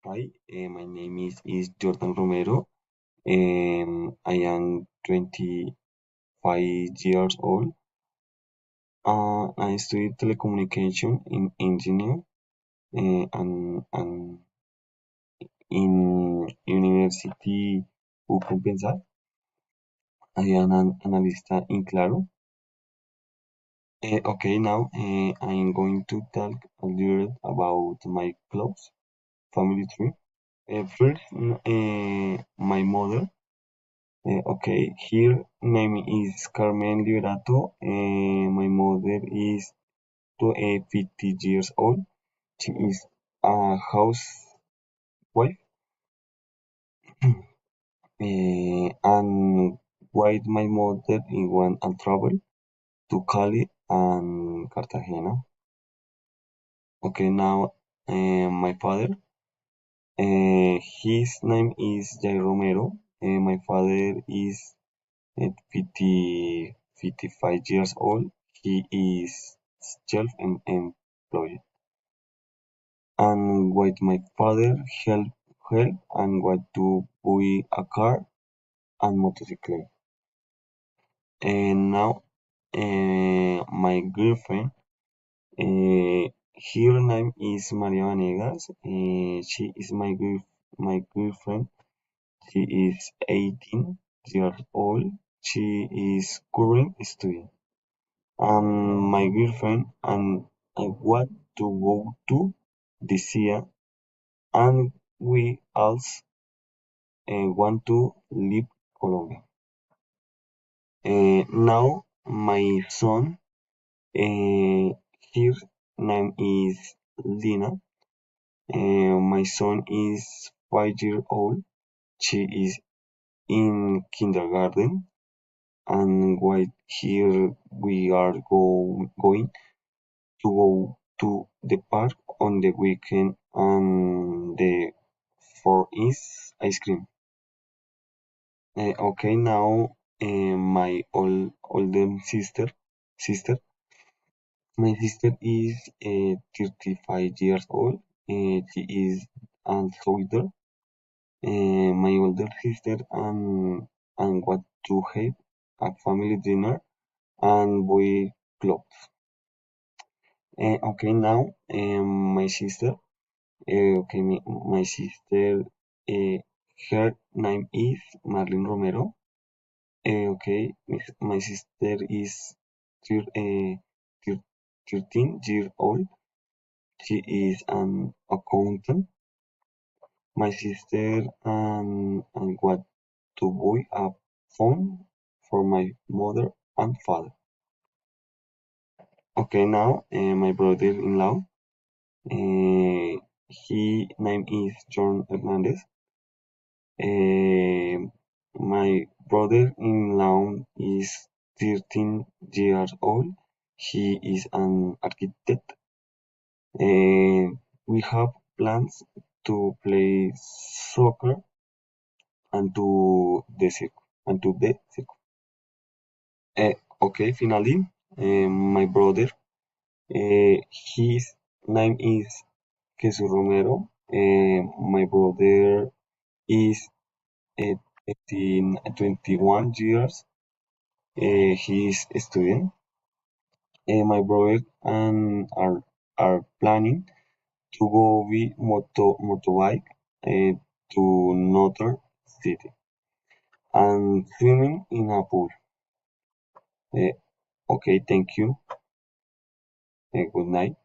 Hi, my name is Jordan Romero. I am 25 years old. I study telecommunication in engineer and in University U Compensar. I am an analysta in Claro. Okay, now I'm going to talk a little about my close family tree. First, my mother. Okay, here name is Carmen Liberato. My mother is 50 years old. She is a housewife and with my mother in one and travel to Cali and Cartagena. Okay, now my father. His name is Jay Romero. My father is at 55 years old. He is self-employed. And with my father help and what to buy a car and motorcycle. And now my girlfriend, her name is Maria Vanegas. She is my girlfriend. She is 18 years old. She is current student. My girlfriend and I want to go to this year, and we also want to leave Colombia. Now my son, his name is Lina. My son is 5 years old. She is in kindergarten, and right here we are going to go to the park on the weekend, and the for is ice cream. Okay, now my older sister. My sister is 35 years old. She is an soldier. My older sister and what to have a family dinner and buy clothes. Okay, now my sister. Okay, my sister. Uh, Her name is Marlene Romero. Okay, my sister is thir- 13 years old. She is an accountant. My sister and what to buy a phone for my mother and father. Okay, now my brother-in-law. He name is John Hernandez. My brother-in-law is 13 years old. He is an architect. We have plans to play soccer and to the circle. Okay, finally, my brother. His name is Jesus Romero. My brother is 21 years. He is a student. My brother and are planning to go with motorbike to another city and swimming in a pool. Uh, okay, thank you. Good night.